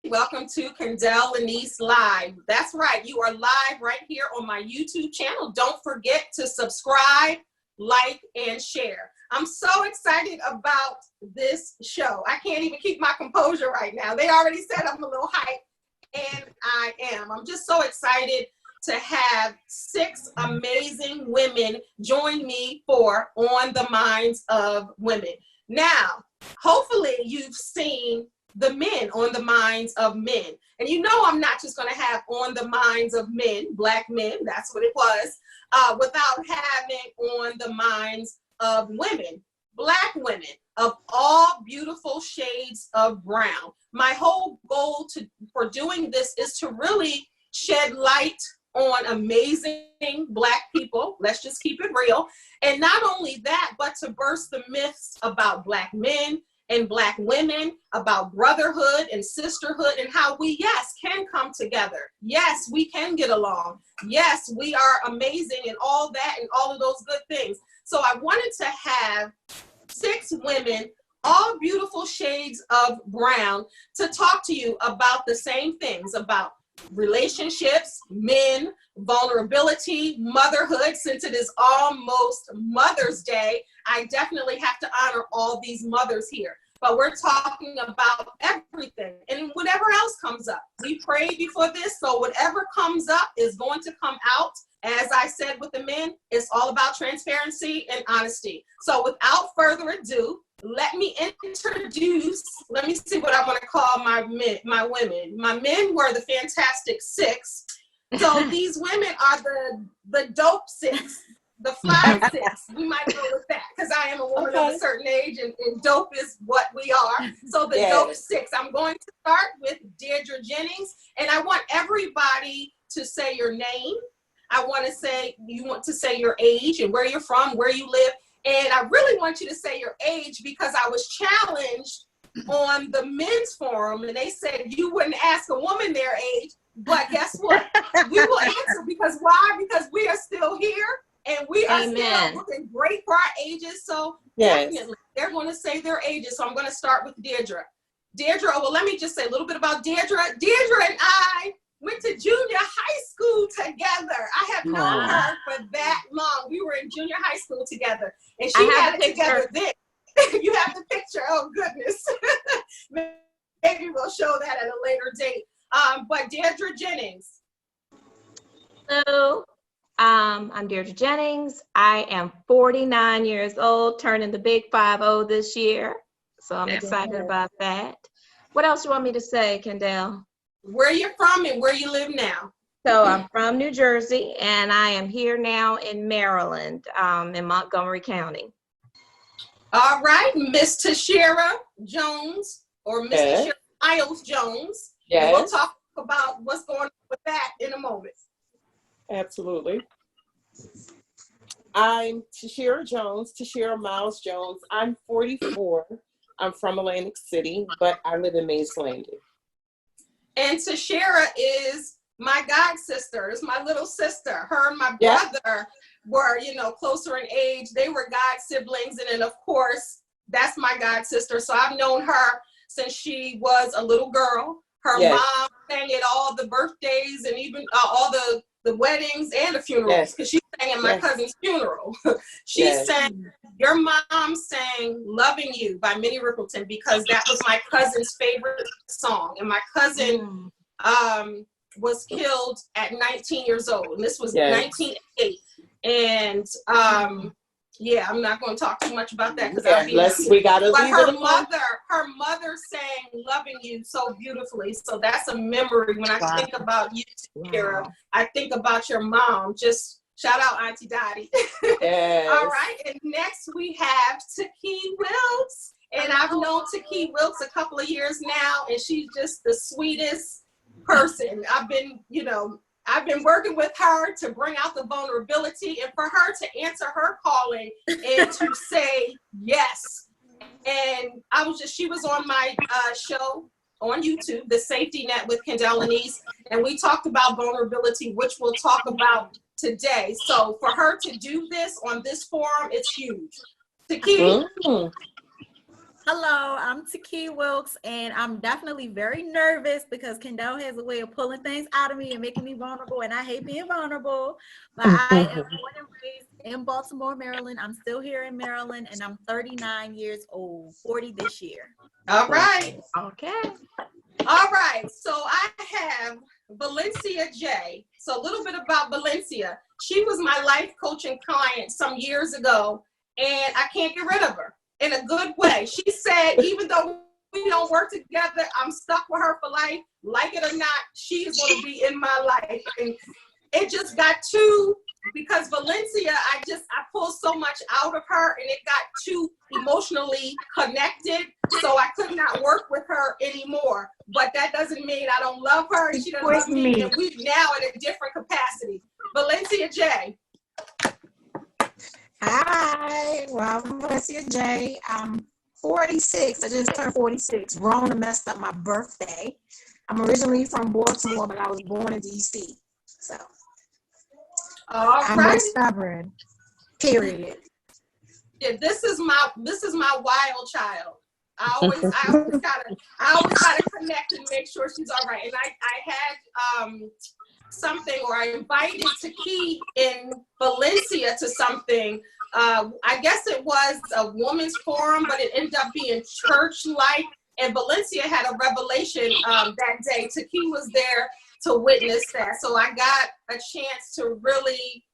Welcome to Kendell Lenice Live. That's right. You are live right here on my YouTube channel. Don't forget to subscribe, like, and share. I'm so excited about this show. I can't even keep my composure right now. They already said I'm a little hyped, and I am. I'm just so excited to have 6 amazing women join me for On the Minds of Women. Now, hopefully you've seen the men on the minds of men. And you know I'm not just going to have on the minds of men, black men, that's what it was, without having on the minds of women, black women of all beautiful shades of brown. My whole goal for doing this is to really shed light on amazing black people. Let's just keep it real. And not only that, but to burst the myths about black men and black women, about brotherhood and sisterhood, and how we, yes, can come together. Yes, we can get along. Yes, we are amazing and all that and all of those good things. So I wanted to have 6 women, all beautiful shades of brown, to talk to you about the same things, about relationships, men, vulnerability, motherhood. Since it is almost Mother's Day, I definitely have to honor all these mothers here. But we're talking about everything and whatever else comes up. We prayed before this, so whatever comes up is going to come out. As I said with the men, it's all about transparency and honesty. So without further ado, let me introduce, let me see what I want to call my women. My men were the Fantastic 6. So these women are the dope 6, the fly 6. We might go with that because I am a woman of a certain age and dope is what we are. So the dope 6. I'm going to start with Deirdre Jennings, and I want everybody to say your name. You want to say your age and where you're from, where you live. And I really want you to say your age because I was challenged on the men's forum and they said you wouldn't ask a woman their age. But guess what? We will answer because why? Because we are still here and we are still looking great for our ages. So definitely they're going to say their ages. So I'm going to start with Deirdre. Deirdre, well, let me just say a little bit about Deirdre. Deirdre and I went to junior high school together. I have known her for that long. We were in junior high school together. And she had it together then. You have the picture. Oh, goodness. Maybe we'll show that at a later date. But Deirdre Jennings. Hello. I'm Deirdre Jennings. I am 49 years old, turning the big 50 this year. So I'm excited about that. What else do you want me to say, Kendell? Where you're from and where you live now. So I'm from New Jersey and I am here now in Maryland, in Montgomery County. All right, Miss Tashira Jones or Miss Tashira Miles Jones. And we'll talk about what's going on with that in a moment. Absolutely. I'm Tashira Jones, Tashira Miles Jones. I'm 44. I'm from Atlantic City, but I live in Mays Landing. And Tashira is my god sister, is my little sister. Her and my brother were, closer in age. They were god siblings. And then, of course, that's my god sister. So I've known her since she was a little girl. Her mom sang at all the birthdays and even all the weddings and the funerals because she sang at my cousin's funeral. She sang, your mom sang Loving You by Minnie Riperton because that was my cousin's favorite song. And my cousin was killed at 19 years old. And this was 1988. And I'm not going to talk too much about that because we gotta but leave her it mother sang Loving You so beautifully. So that's a memory when I think about you, Tashira. I think about your mom. Just shout out Auntie Dottie. All right. And next we have Taki Wilkes. And I've known Taki Wilkes a couple of years now, and she's just the sweetest person. I've been working with her to bring out the vulnerability and for her to answer her calling and to say yes. And she was on my show on YouTube, The Safety Net with Kendell Lenice, and we talked about vulnerability, which we'll talk about today. So for her to do this on this forum, it's huge. Taki, Hello, I'm Taki Wilkes, and I'm definitely very nervous because Kendell has a way of pulling things out of me and making me vulnerable, and I hate being vulnerable. But I am born and raised in Baltimore, Maryland. I'm still here in Maryland, and I'm 39 years old, 40 this year. All right. Okay. All right. So I have Valencia J. So a little bit about Valencia. She was my life coaching client some years ago, and I can't get rid of her in a good way. She said, even though we don't work together, I'm stuck with her for life. Like it or not, she is going to be in my life. And it just got too, because Valencia, I pulled so much out of her, and it got too emotionally connected. So I could not work with her anymore. But that doesn't mean I don't love her, and she doesn't love me. And we're now in a different capacity. Valencia J. Hi, well, I'm Valencia J. I'm 46. I just turned 46. Rona messed up my birthday. I'm originally from Baltimore, but I was born in DC. So I'm stubborn. Period. Yeah, this is my wild child. I always gotta connect and make sure she's all right. And I had something, or I invited Taki in Valencia to something. I guess it was a women's forum, but it ended up being church-like. And Valencia had a revelation that day. Taki was there to witness that. So I got a chance to really,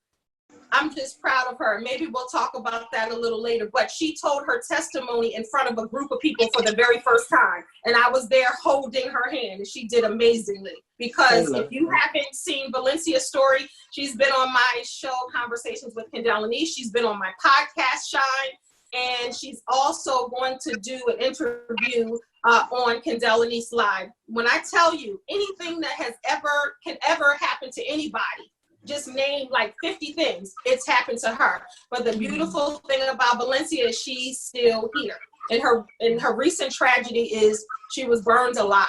I'm just proud of her. Maybe we'll talk about that a little later. But she told her testimony in front of a group of people for the very first time. And I was there holding her hand, and she did amazingly. Because if you haven't seen Valencia's story, she's been on my show, Conversations with Kendell Lenice. She's been on my podcast, Shine. And she's also going to do an interview on Kendell Lenice Live. When I tell you anything that can ever happen to anybody, just name like 50 things, it's happened to her. But the beautiful thing about Valencia is she's still here. And her recent tragedy is she was burned alive.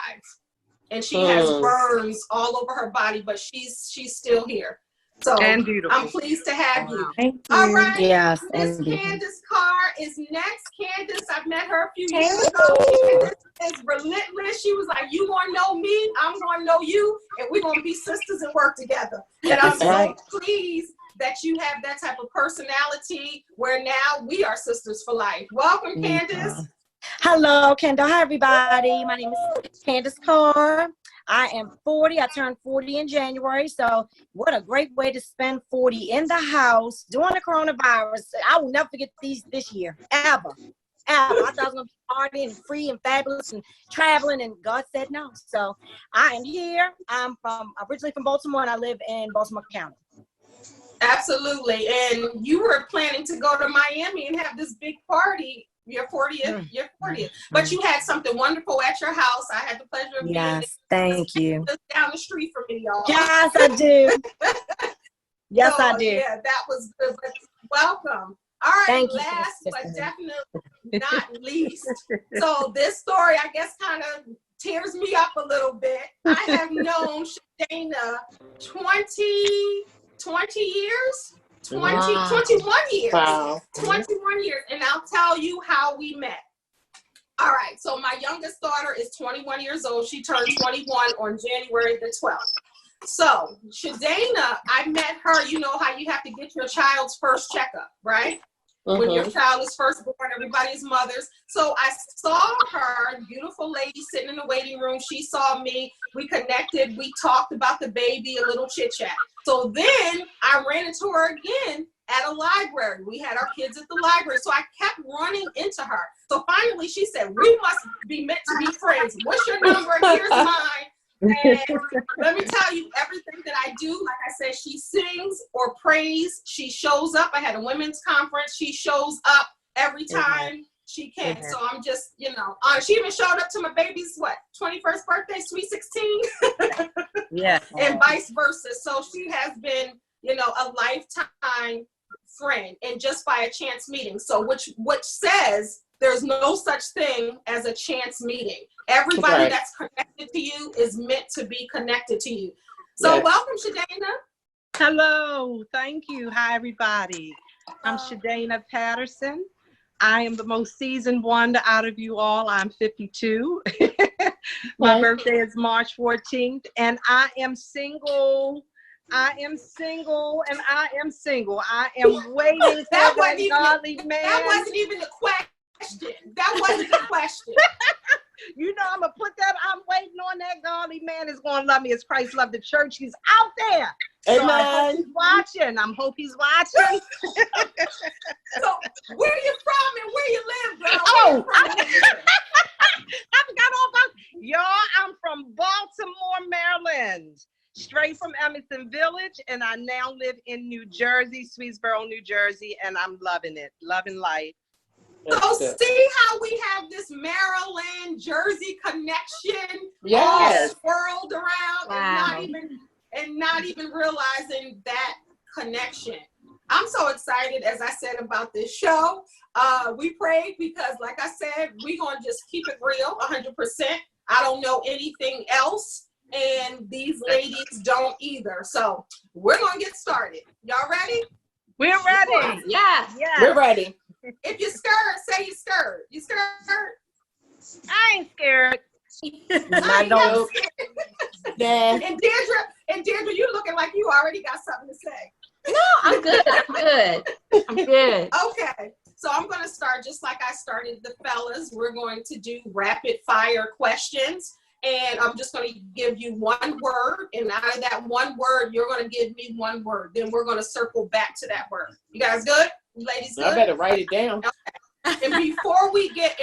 And she has burns all over her body, but she's still here. So I'm pleased to have you. Thank you. All right. Yes. Miss Candace Carr is next. Candace, I've met her a few years ago. Candace is relentless. She was like, you want to know me? I'm going to know you. And we're going to be sisters and work together. And I'm so pleased that you have that type of personality where now we are sisters for life. Welcome, Candace. Hello, Kendall. Hi, everybody. My name is Candace Carr. I am 40. I turned 40 in January. So what a great way to spend 40 in the house during the coronavirus. I will never forget this year, ever. I thought I was going to be partying and free and fabulous and traveling, and God said no. So I am here. I'm originally from Baltimore, and I live in Baltimore County. Absolutely. And you were planning to go to Miami and have this big party. Your 40th. But you had something wonderful at your house. I had the pleasure of being thank you. Just down the street from me, y'all. Yes, I do. Yes, I do. Yeah, that was good. Welcome. All right, thank you. Last but definitely not least. So this story, I guess, kind of tears me up a little bit. I have known Shadana 20 years. 21 years. Wow. 21 years. And I'll tell you how we met. All right. So my youngest daughter is 21 years old. She turned 21 on January the 12th. So Shadana, I met her, you know how you have to get your child's first checkup, right? When your child is first born, everybody's mothers. So I saw her, beautiful lady sitting in the waiting room. She saw me. We connected. We talked about the baby, a little chit chat. So then I ran into her again at a library. We had our kids at the library. So I kept running into her. So finally she said, we must be meant to be friends. What's your number? Here's mine. And let me tell you, everything that I do, like I said, she sings or prays. She shows up. I had a women's conference. She shows up every time she can. So I'm just, she even showed up to my baby's, 21st birthday, sweet 16? Yeah. And vice versa. So she has been, a lifetime friend, and just by a chance meeting. So which says there's no such thing as a chance meeting. Everybody that's connected to you is meant to be connected to you. So welcome, Shadana. Hello, thank you. Hi, everybody. I'm Shadana Patterson. I am the most seasoned one out of you all. I'm 52. My birthday is March 14th, and I am single. I am single, and I am single. I am waiting for that godly man. That wasn't even the question. That wasn't the question. You know, I'm going to put that, I'm waiting on that godly man is going to love me as Christ loved the church. He's out there. So Amen. I hope he's watching. I hope he's watching. So where you from and where you live, girl? Oh, I forgot all about y'all. I'm from Baltimore, Maryland, straight from Emerson Village, and I now live in New Jersey, Swedesboro, New Jersey, and I'm loving it, loving life. So see how we have this Maryland, Jersey connection Yes. all swirled around Wow. and not even realizing that connection. I'm so excited, as I said, about this show. We prayed because, like I said, we're going to just keep it real 100%. I don't know anything else, and these ladies don't either. So we're going to get started. Y'all ready? We're ready. Yes. Yes. We're ready. If you're scared, say you're scared. You scared? I ain't scared. I know. Yeah. And Deirdre, you looking like you already got something to say. No, I'm good. I'm good. Okay, so I'm going to start just like I started the fellas. We're going to do rapid fire questions, and I'm just going to give you one word, and out of that one word, you're going to give me one word. Then we're going to circle back to that word. You guys good? You ladies good? I better write it down. And before we get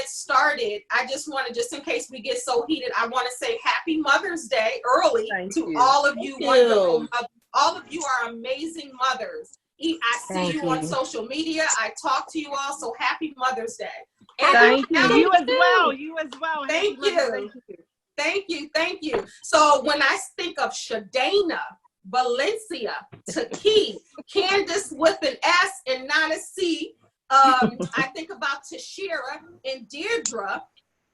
started, I just want to, just in case we get so heated, I want to say Happy Mother's Day early to all of you wonderful mothers. All of you are amazing mothers. I see you on social media. I talk to you all. So Happy Mother's Day. And Thank you. You as well. You as well. Thank you. Thank you. Thank you. So when I think of Shadana, Valencia, Taki, Candace with an S and not a C, I think about Tashira and Deirdre.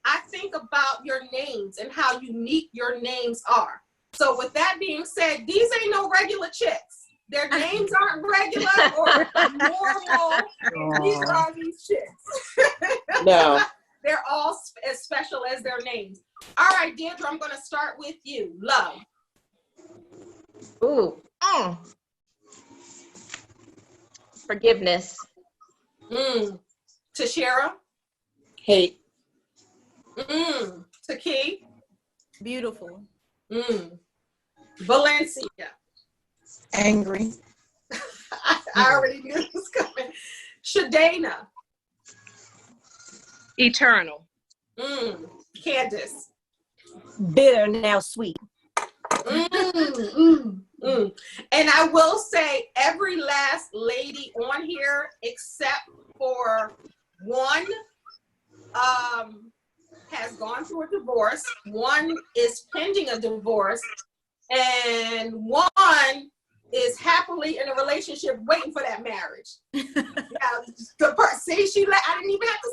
I think about your names and how unique your names are. So with that being said, these ain't no regular chicks. Their names aren't regular or normal. These are these chicks. No. They're all as special as their names. All right, Deirdre, I'm going to start with you. Love. Ooh. Forgiveness. Tashira. Hate. Taki. Beautiful. Valencia. Angry. I already knew it was coming. Shadana. Eternal. Candace. Bitter, now sweet. And I will say every last lady on here except for one has gone through a divorce, one is pending a divorce, and one is happily in a relationship waiting for that marriage. I didn't even have to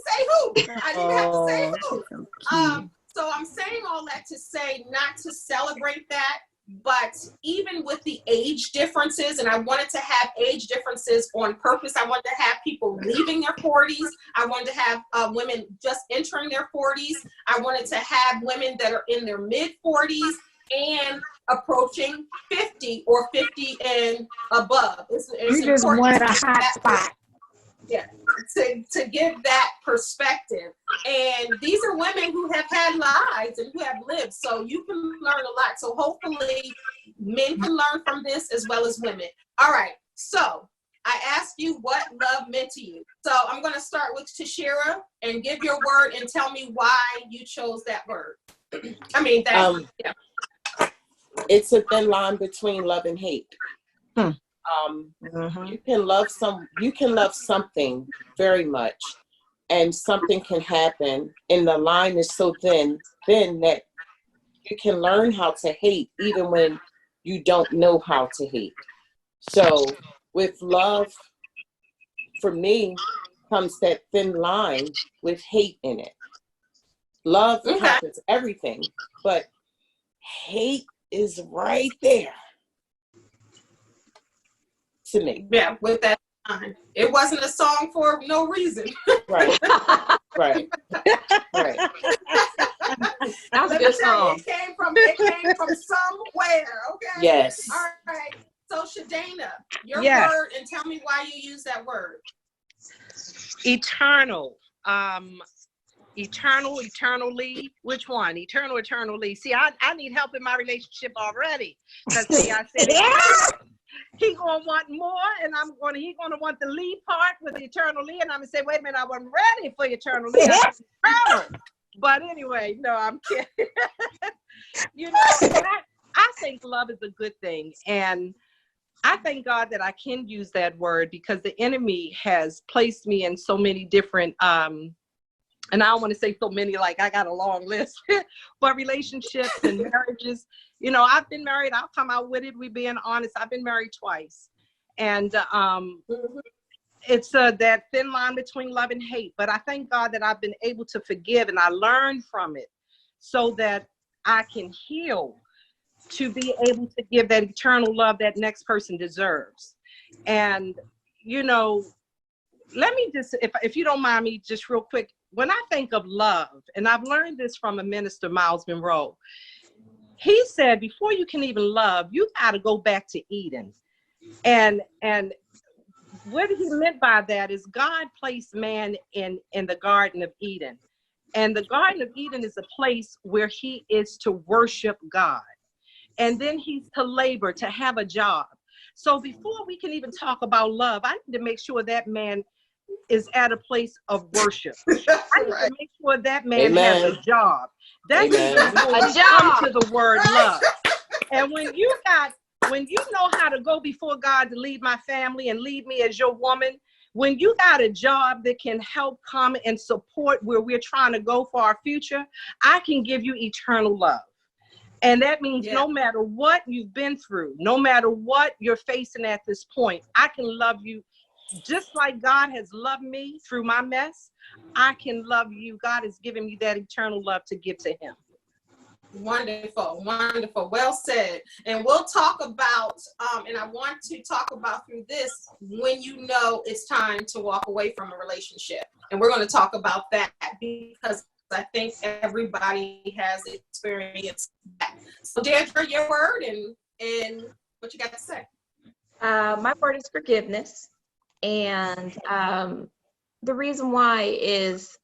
say who. So I'm saying all that to say not to celebrate that, but even with the age differences, and I wanted to have age differences on purpose. I wanted to have people leaving their 40s. I wanted to have women just entering their 40s. I wanted to have women that are in their mid 40s and approaching 50 or 50 and above. It's You just wanted a hot spot. Yeah, to give that perspective. And these are women who have had lives and who have lived, so you can learn a lot. So hopefully men can learn from this as well as women. All right, so I asked you what love meant to you. So I'm going to start with Tashira and give your word and tell me why you chose that word. It's a thin line between love and hate. You can love something very much, and something can happen, and the line is so thin that you can learn how to hate even when you don't know how to hate. So with love, for me, comes that thin line with hate in it. Love happens everything, but hate is right there. To me. Yeah, with that fine. It wasn't a song for no reason. Right. Right. Right. That was a Let me good tell you, song. it came from somewhere, okay? Yes. All right. So Shadana, your Yes. word, and tell me why you use that word. Eternal. Eternally. Which one? Eternally. See, I need help in my relationship already. Because see, I said he gonna want more, and he gonna want the lead part with eternally, and I'm gonna say, wait a minute, I wasn't ready for eternally. Eternal. But anyway, no, I'm kidding. You know, I think love is a good thing, and I thank God that I can use that word, because the enemy has placed me in so many different and I don't want to say so many, like I got a long list, but relationships and marriages. You know, I've been married. I'll come out with it. We being honest. I've been married twice. And it's that thin line between love and hate. But I thank God that I've been able to forgive, and I learned from it so that I can heal to be able to give that eternal love that next person deserves. And, you know, let me just, if you don't mind me, just real quick, when I think of love, and I've learned this from a minister, Miles Monroe, he said, before you can even love, you got to go back to Eden. And what he meant by that is God placed man in the Garden of Eden. And the Garden of Eden is a place where he is to worship God. And then he's to labor, to have a job. So before we can even talk about love, I need to make sure that man is at a place of worship. I need to make sure that man has a job. That's before we come to the word love. And when you know how to go before God to lead my family and lead me as your woman, when you got a job that can help come and support where we're trying to go for our future, I can give you eternal love. And that means no matter what you've been through, no matter what you're facing at this point, I can love you just like God has loved me through my mess. I can love you. God has given me that eternal love to give to him. Wonderful, wonderful. Well said. And we'll talk about, and I want to talk about through this, when you know it's time to walk away from a relationship. And we're going to talk about that, because I think everybody has experienced that. So Deirdre, your word and what you got to say. My word is forgiveness. And the reason why is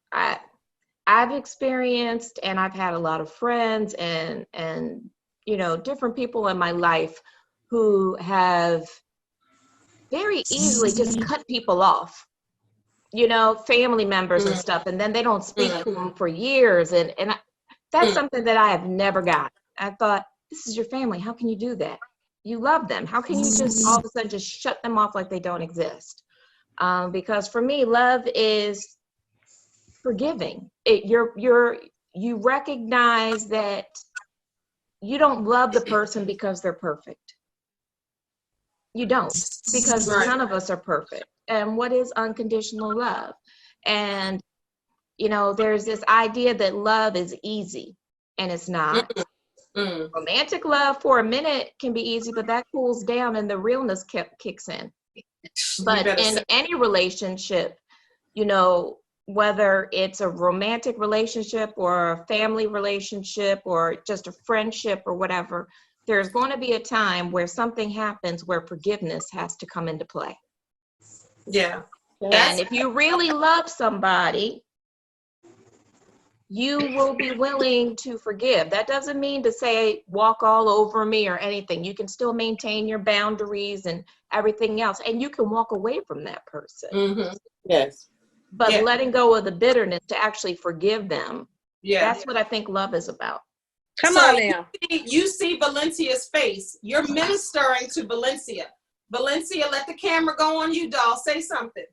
I've experienced, and I've had a lot of friends and you know, different people in my life who have very easily just cut people off, you know, family members and stuff, and then they don't speak to them for years. And that's something that I have never got. I thought, this is your family. How can you do that? You love them. How can you just all of a sudden just shut them off like they don't exist? Because for me, love is forgiving. You recognize that you don't love the person because they're perfect. You don't, because none of us are perfect. And what is unconditional love? And, you know, there's this idea that love is easy, and it's not. Romantic love for a minute can be easy, but that cools down and the realness kicks in. But in any relationship, you know, whether it's a romantic relationship or a family relationship or just a friendship or whatever, there's going to be a time where something happens where forgiveness has to come into play. Yeah. And if you really love somebody, you will be willing to forgive. That doesn't mean to say walk all over me or anything. You can still maintain your boundaries and everything else, and you can walk away from that person. Yes. But letting go of the bitterness to actually forgive them, that's what I think love is about. Come on now. You see Valencia's face. You're ministering to Valencia. Valencia, let the camera go on you, doll. Say something.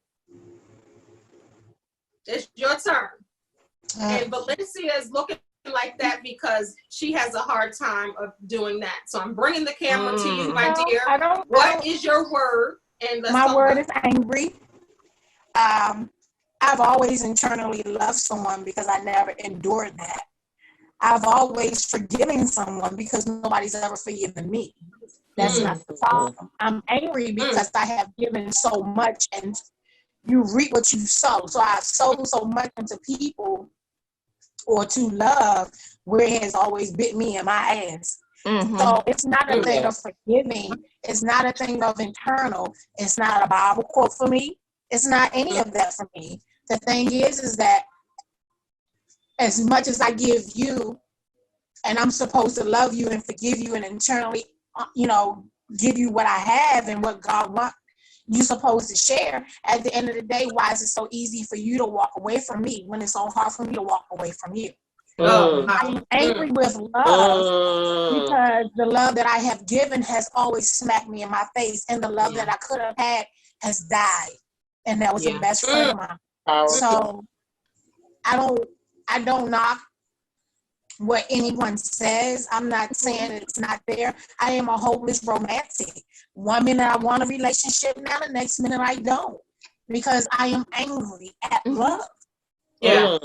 It's your turn. And Valencia is looking like that because she has a hard time of doing that. So I'm bringing the camera to you, my dear. What is your word? And my word is angry. I've always internally loved someone because I never endured that. I've always forgiven someone because nobody's ever forgiven me. That's Mm. not the problem. I'm angry because I have given so much and you reap what you sow. So I've sown so much into people or to love where it has always bit me in my ass. So it's not a thing of forgiving. It's not a thing of internal. It's not a Bible quote for me. It's not any of that for me. The thing is that as much as I give you, and I'm supposed to love you and forgive you and internally, give you what I have and what God wants you supposed to share. At the end of the day, why is it so easy for you to walk away from me when it's so hard for me to walk away from you? I'm angry with love because the love that I have given has always smacked me in my face, and the love that I could have had has died. And that was the best friend of mine. So I don't knock what anyone says. I'm not saying it's not there. I am a hopeless romantic. 1 minute I want a relationship, now the next minute I don't, because I am angry at love. Yeah.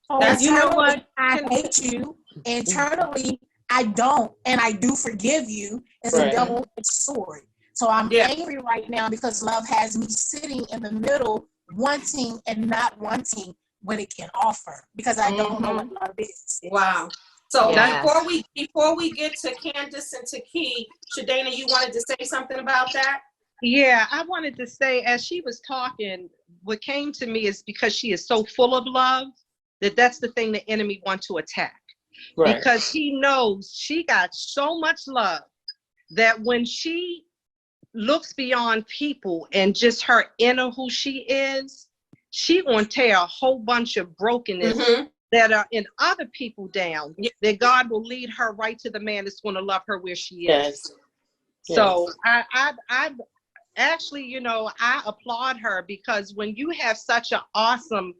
So That's, you know what? I hate you. Internally, I don't, and I do forgive you. It's a double-edged sword. So I'm angry right now because love has me sitting in the middle, wanting and not wanting what it can offer, because I don't know what love is. Wow. So before we get to Candace and to Key, Shadana, you wanted to say something about that? Yeah, I wanted to say, as she was talking, what came to me is because she is so full of love, that's the thing the enemy wants to attack. Right. Because he knows she got so much love that when she looks beyond people and just her inner who she is, she gonna tear a whole bunch of brokenness that are in other people down, that God will lead her right to the man that's going to love her where she is. So I actually, I applaud her, because when you have such an awesome,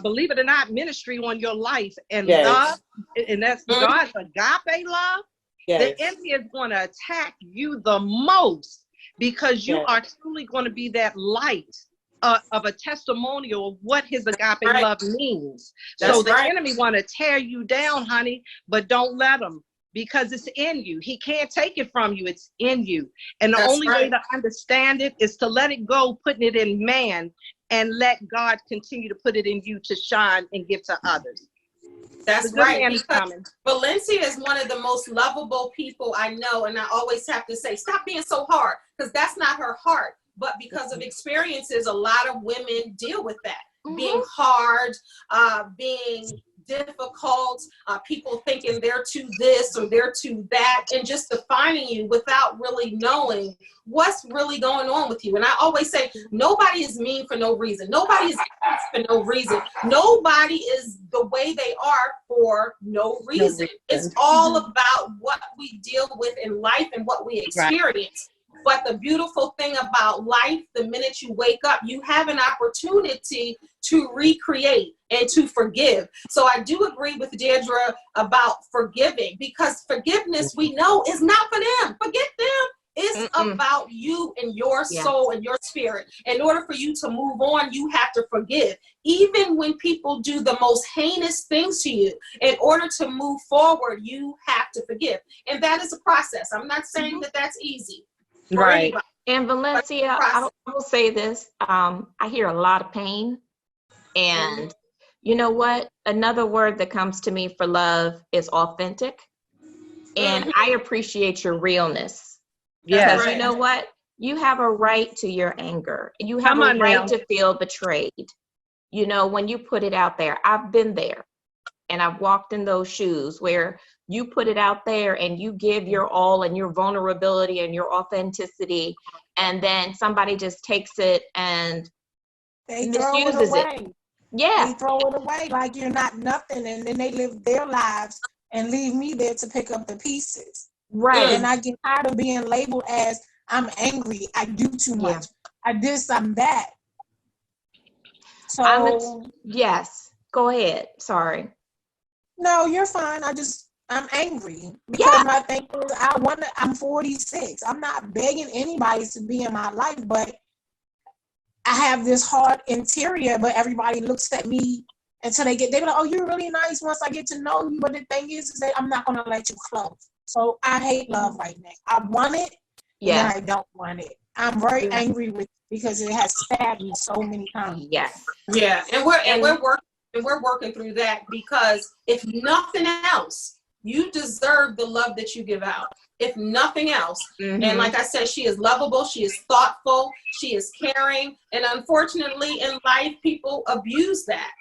believe it or not, ministry on your life and love, and that's God's agape love, the enemy is going to attack you the most, because you are truly going to be that light of a testimonial of what his agape love means. So the enemy want to tear you down, honey, but don't let him, because it's in you. He can't take it from you. It's in you. And the only way to understand it is to let it go, putting it in man, and let God continue to put it in you to shine and give to others. That's right. Because Valencia is one of the most lovable people I know. And I always have to say, stop being so hard, because that's not her heart. But because of experiences, a lot of women deal with that. Being hard, being difficult, people thinking they're to this or they're to that, and just defining you without really knowing what's really going on with you. And I always say, nobody is mean for no reason. Nobody is for no reason. Nobody is the way they are for no reason. It's all about what we deal with in life and what we experience. But the beautiful thing about life, the minute you wake up, you have an opportunity to recreate and to forgive. So I do agree with Deirdre about forgiving, because forgiveness, we know, is not for them. Forget them. It's about you and your soul and your spirit. In order for you to move on, you have to forgive. Even when people do the most heinous things to you, in order to move forward, you have to forgive. And that is a process. I'm not saying that that's easy. Right. And Valencia, I will say this. I hear a lot of pain. And you know what? Another word that comes to me for love is authentic. And I appreciate your realness. Because you know what? You have a right to your anger. You have a right to feel betrayed. When you put it out there. I've been there. And I've walked in those shoes where you put it out there and you give your all and your vulnerability and your authenticity, and then somebody just takes it and they misuses throw it away. Yeah. They throw it away like you're not nothing, and then they live their lives and leave me there to pick up the pieces. Right. And I get tired of being labeled as I'm angry, I do too much, I this, I'm that. So yes, go ahead. Sorry. No, you're fine. I'm angry because my thing is, I'm 46. I'm not begging anybody to be in my life, but I have this hard interior, but everybody looks at me until they be like, oh, you're really nice once I get to know you. But the thing is that I'm not going to let you close. So I hate love right now. I want it, Yes. and I don't want it. I'm very angry with it because it has stabbed me so many times. Yes. Yeah, and we're working through that, because if nothing else, you deserve the love that you give out. If nothing else. And like I said, she is lovable, she is thoughtful, she is caring, and unfortunately in life people abuse that.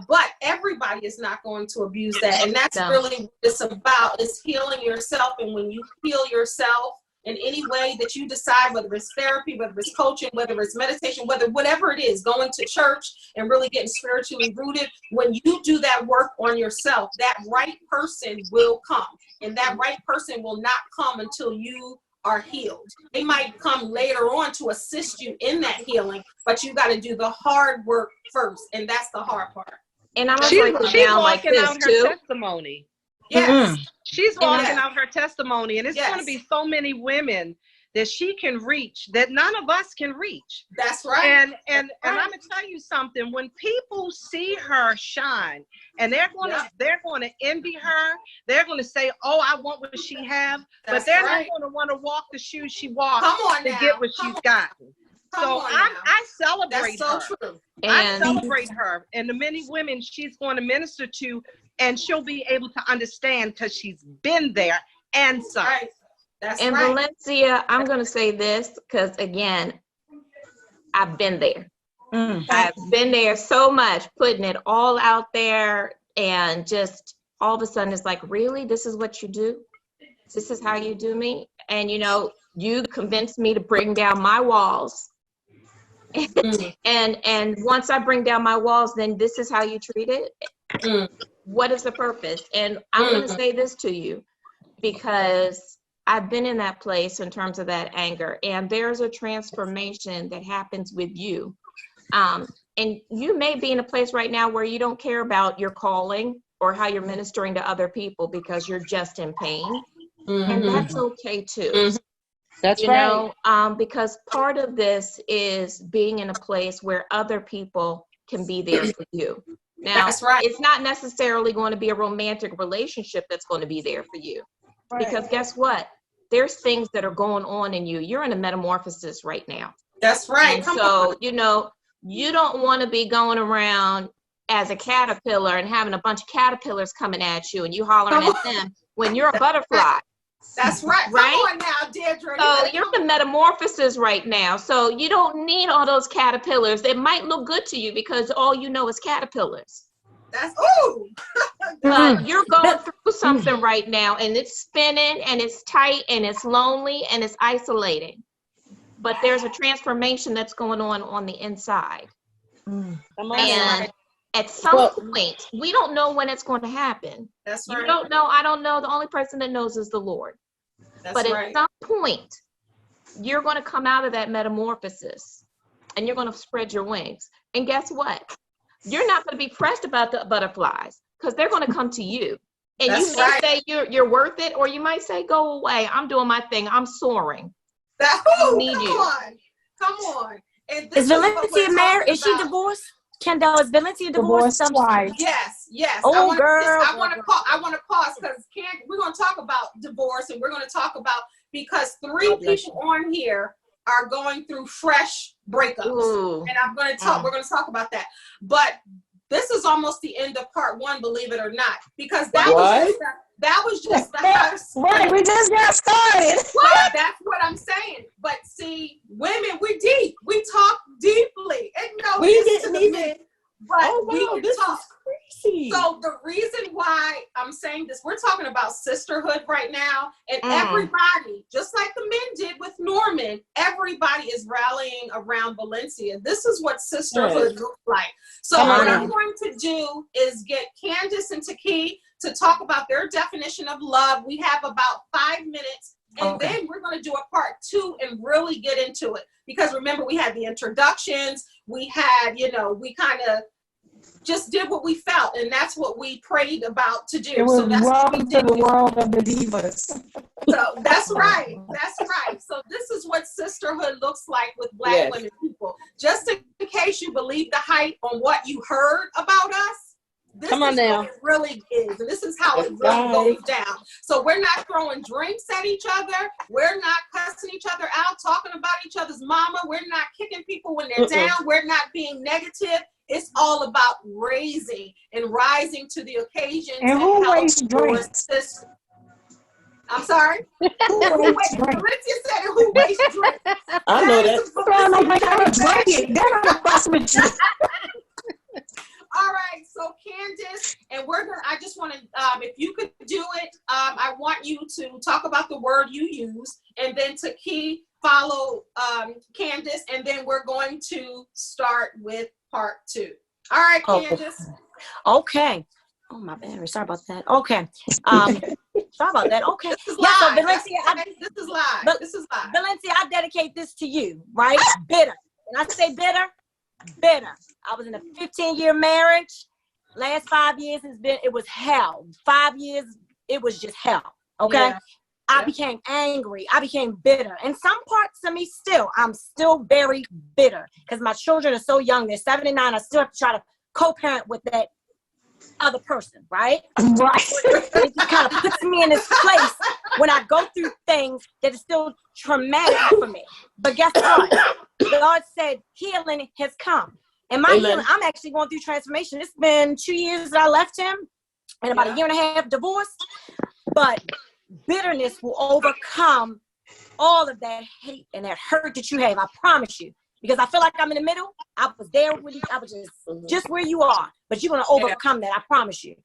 But everybody is not going to abuse that, and that's really what it's about, is healing yourself. And when you heal yourself in any way that you decide, whether it's therapy, whether it's coaching, whether it's meditation, whatever it is, going to church and really getting spiritually rooted, when you do that work on yourself, that right person will come. And that right person will not come until you are healed. They might come later on to assist you in that healing, but you got to do the hard work first. And that's the hard part. And I'm She's break it down like walking this out her too. testimony. Yes. She's walking out her testimony, and it's going to be so many women that she can reach that none of us can reach. That's right. And I'm gonna tell you something. When people see her shine, and they're gonna envy her, they're gonna say, "Oh, I want what she have," but they're not gonna want to walk the shoes she walks to get what she's gotten. So I celebrate her. That's so true. I celebrate her and the many women she's going to minister to, and she'll be able to understand because she's been there and some. Right. That's and right. Valencia, I'm going to say this because, again, I've been there. I've been there so much, putting it all out there, and just all of a sudden it's like, really? This is what you do? This is how you do me? And, you know, you convinced me to bring down my walls. And once I bring down my walls, then this is how you treat it? What is the purpose? And I'm going to say this to you, because I've been in that place in terms of that anger, and there's a transformation that happens with you. And you may be in a place right now where you don't care about your calling or how you're ministering to other people because you're just in pain. And that's okay too. That's right. Because part of this is being in a place where other people can be there for you. Now, that's right. It's not necessarily going to be a romantic relationship that's going to be there for you. Because guess what? There's things that are going on in you. You're in a metamorphosis right now. That's right. And so, you know, you don't want to be going around as a caterpillar and having a bunch of caterpillars coming at you and you hollering at them when you're a butterfly. That's right. Come on now, Deirdre. So you're in a metamorphosis right now. So you don't need all those caterpillars. They might look good to you because all you know is caterpillars. That's But you're going through something right now, and it's spinning, and it's tight, and it's lonely, and it's isolating. But there's a transformation that's going on the inside. And at some point, we don't know when it's going to happen. That's right. You don't know. I don't know. The only person that knows is the Lord. But at some point, you're going to come out of that metamorphosis, and you're going to spread your wings. And guess what? You're not going to be pressed about the butterflies because they're going to come to you. And you might say you're worth it, or you might say, go away. I'm doing my thing. I'm soaring. Come on. And is Valencia married? Is she divorced? Kendall, is Valencia divorced? Yes. Oh, girl. I want to pause because we're going to talk about divorce, and we're going to talk about, because 3 people on here are going through fresh breakups. And we're going to talk about that. But this is almost the end of part 1, believe it or not, because that was just the house. Right, we just got started. That's what I'm saying. But see, women, we deep. We talk deeply. And no, we didn't even. But we can talk. Crazy. So the reason why I'm saying this, we're talking about sisterhood right now, and everybody, just like the men did with Norman, everybody is rallying around Valencia. This is what sisterhood looks like. So what I'm going to do is get Candace and Taki to talk about their definition of love. We have about 5 minutes, and then we're going to do a part 2 and really get into it. Because remember, we had the introductions, we had, we kind of just did what we felt, and that's what we prayed about to do. It was welcome to the world of the divas. So that's right. So this is what sisterhood looks like with Black women people. Just in case you believe the hype on what you heard about us, This Come on is now. what it really is. And this is how it That's really right. goes down. So we're not throwing drinks at each other. We're not cussing each other out, talking about each other's mama. We're not kicking people when they're down. We're not being negative. It's all about raising and rising to the occasion And to who help wastes your drinks? sister. I'm sorry? Who wastes drinks? Valencia said, who wastes drinks? I know that. That's why I'm like, I don't drink it. Then I'm fuss with you. All right, so Candace, and I just want to, if you could do it, I want you to talk about the word you use, and then Taki follow Candace, and then we're going to start with part 2. All right, Candace. Okay. Oh, my battery. Sorry about that. Okay. Sorry about that. Okay. This is Yeah, so live. Valencia, This is live. But- This is live. Valencia, I dedicate this to you, right? Bitter. When I say bitter, bitter. I was in a 15-year marriage. Last 5 years it was hell. 5 years, it was just hell. Okay. Yeah. I became angry. I became bitter. And some parts of me I'm still very bitter because my children are so young. They're 7 and 9. I still have to try to co-parent with that other person, right? Right. It just kind of puts me in this place when I go through things that is still traumatic for me. But guess what? God said healing has come. And my Amen. healing, I'm actually going through transformation. It's been 2 years that I left him and about a year and a half divorced. But bitterness will overcome all of that hate and that hurt that you have. I promise you. Because I feel like I'm in the middle. I was there with you. I was just where you are. But you're going to overcome that. I promise you.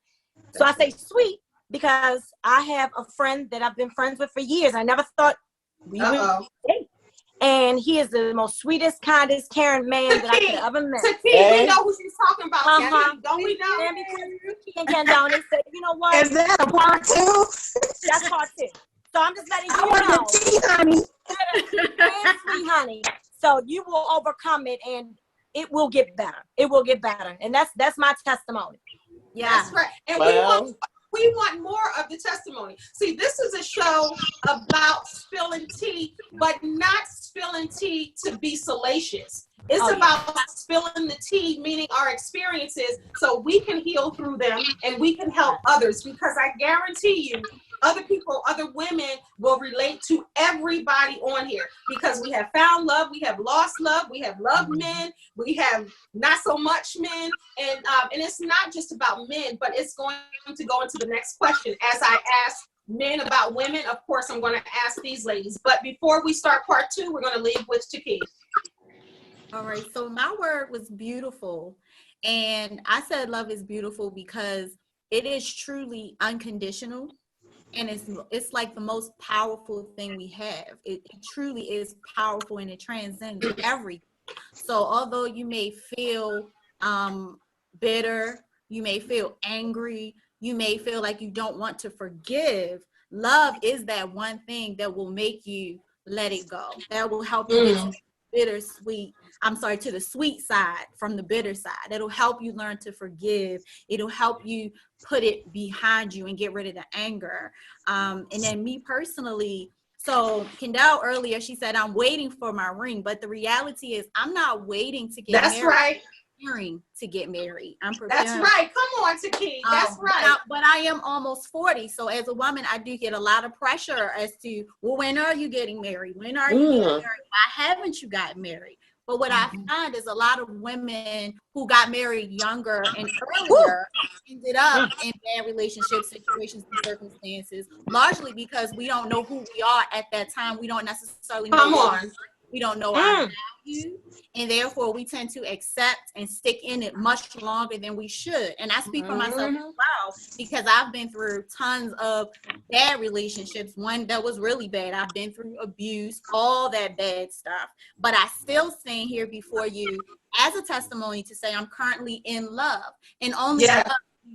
So I say sweet because I have a friend that I've been friends with for years. I never thought we would date. And he is the most sweetest, kindest, caring man that I could have ever met. Taki, we know who she's talking about. Taki. Don't we know? And because he and Kendell, they said, you know what? Is that a part 2? That's part 2. So I'm just letting I you want know. the tea, honey. And sweet, honey. So you will overcome it and it will get better. It will get better. And that's my testimony. Yeah. That's right. And we want more of the testimony. See, this is a show about spilling tea, but not spilling tea to be salacious. It's about spilling the tea, meaning our experiences, so we can heal through them and we can help others. Because I guarantee you, other people, other women will relate to everybody on here because we have found love, we have lost love, we have loved men, we have not so much men, and it's not just about men, but it's going to go into the next question. As I ask men about women, of course, I'm going to ask these ladies. But before we start part 2, we're going to leave with Taki. All right. So my word was beautiful. And I said love is beautiful because it is truly unconditional. And it's like the most powerful thing we have. It truly is powerful and it transcends everything. So although you may feel bitter, you may feel angry, you may feel like you don't want to forgive, love is that one thing that will make you let it go. That will help you get to the sweet side from the bitter side. It'll help you learn to forgive. It'll help you put it behind you and get rid of the anger. And then me personally, so Kendell earlier, she said, I'm waiting for my ring. But the reality is I'm not waiting to get married. That's right. Preparing to get married. I'm preparing. That's right. Come on, Taki. That's right. But I am almost 40. So as a woman, I do get a lot of pressure as to, well, when are you getting married? When are you getting married? Why haven't you gotten married? But what I find is a lot of women who got married younger and earlier ended up in bad relationship situations and circumstances, largely because we don't know who we are at that time. We don't necessarily know. We don't know our value, and therefore we tend to accept and stick in it much longer than we should. And I speak for myself as well, because I've been through tons of bad relationships. One that was really bad. I've been through abuse, all that bad stuff. But I still stand here before you as a testimony to say I'm currently in love, and only love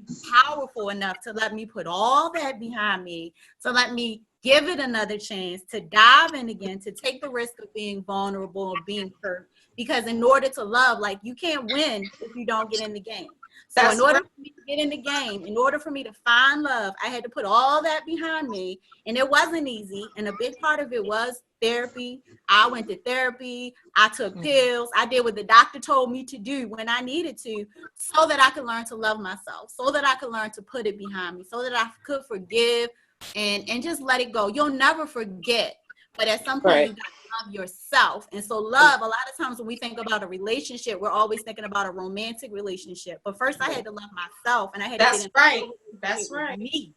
is powerful enough to let me put all that behind me, to let me give it another chance, to dive in again, to take the risk of being vulnerable and being hurt. Because in order to love, like, you can't win if you don't get in the game. So in order for me to get in the game, in order for me to find love, I had to put all that behind me. And it wasn't easy. And a big part of it was therapy. I went to therapy. I took pills. I did what the doctor told me to do when I needed to, so that I could learn to love myself, so that I could learn to put it behind me, so that I could forgive and just let it go. You'll never forget. But at some point, you got to love yourself. And so love, a lot of times when we think about a relationship, we're always thinking about a romantic relationship. But first I had to love myself, and I had to get in me.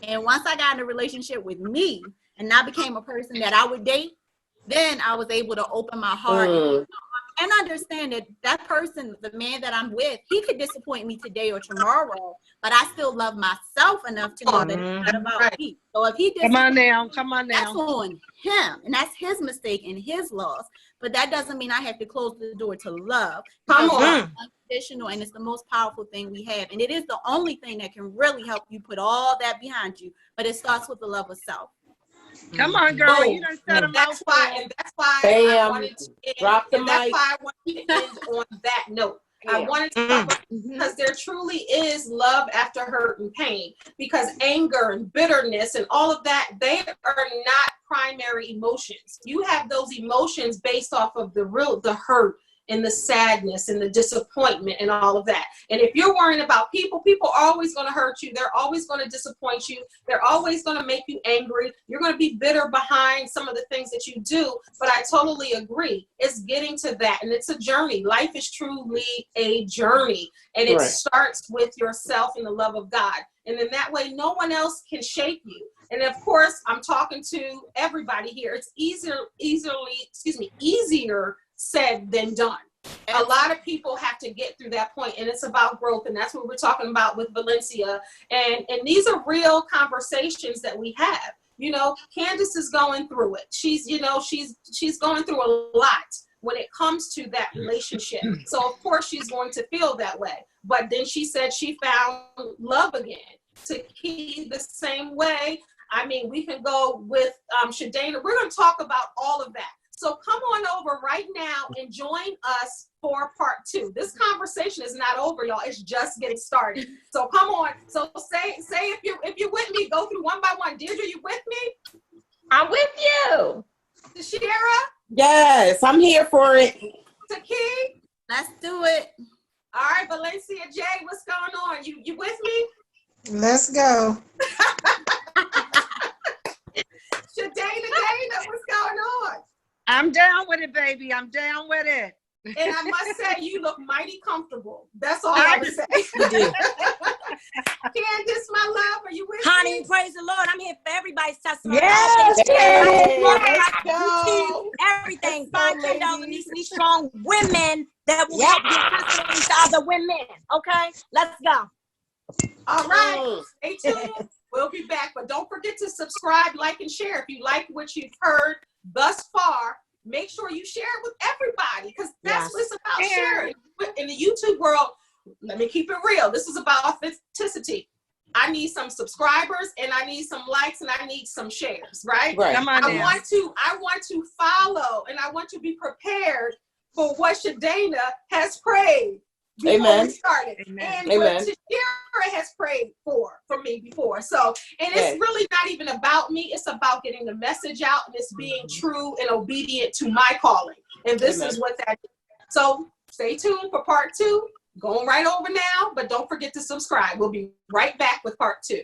And once I got in a relationship with me and I became a person that I would date, then I was able to open my heart and understand that that person, the man that I'm with, he could disappoint me today or tomorrow, but I still love myself enough to know that it's not about me. So if he come on now, that's on him, and that's his mistake and his loss. But that doesn't mean I have to close the door to love. Come on. Unconditional, and it's the most powerful thing we have, and it is the only thing that can really help you put all that behind you. But it starts with the love of self. Come on, girl. You done set them That's out. why I wanted to end, drop the and that's mic. why I wanted to end on that note. I wanted to talk about, because there truly is love after hurt and pain, because anger and bitterness and all of that, they are not primary emotions. You have those emotions based off of the hurt and the sadness and the disappointment and all of that. And if you're worrying about people are always going to hurt you. They're always going to disappoint you. They're always going to make you angry. You're going to be bitter behind some of the things that you do. But I totally agree. It's getting to that. And it's a journey. Life is truly a journey. And it starts with yourself and the love of God. And in that way, no one else can shape you. And of course, I'm talking to everybody here. It's easier said than done. A lot of people have to get through that point, and it's about growth, and that's what we're talking about with Valencia. And these are real conversations that we have. You know, Candace is going through it. She's going through a lot when it comes to that relationship. So of course she's going to feel that way. But then she said she found love again. To keep the same way. I mean, we can go with Shadana. We're going to talk about all of that. So come on over right now and join us for part 2. This conversation is not over, y'all. It's just getting started. So come on. So say if you're with me, go through one by one. Deirdre, you with me? I'm with you. Tashira? Yes, I'm here for it. Taki? Let's do it. All right, Valencia J, what's going on? You with me? Let's go. Shadana Dana, what's going on? I'm down with it, baby. I'm down with it. And I must say, you look mighty comfortable. That's all I would say. You do. Candace, my love, are you with Honey, me? praise the Lord. I'm here for everybody's testimony. Yes, Yes. let's go. Everything. Let's Find go, Kendell ladies. Lenice, these strong women that will help give testimonies to other women. Okay? Let's go. All right. Stay tuned. We'll be back. But don't forget to subscribe, like, and share. If you like what you've heard thus far, make sure you share it with everybody, because that's what it's about, sharing. In the YouTube world, let me keep it real. This is about authenticity. I need some subscribers, and I need some likes, and I need some shares, right? Come on I want to follow, and I want to be prepared for what Shadana has prayed before we started. And what Tashira has prayed for me before. So, and it's really not even about me. It's about getting the message out, and it's being true and obedient to my calling. And this is what that is. So stay tuned for part 2. Going right over now, but don't forget to subscribe. We'll be right back with part 2.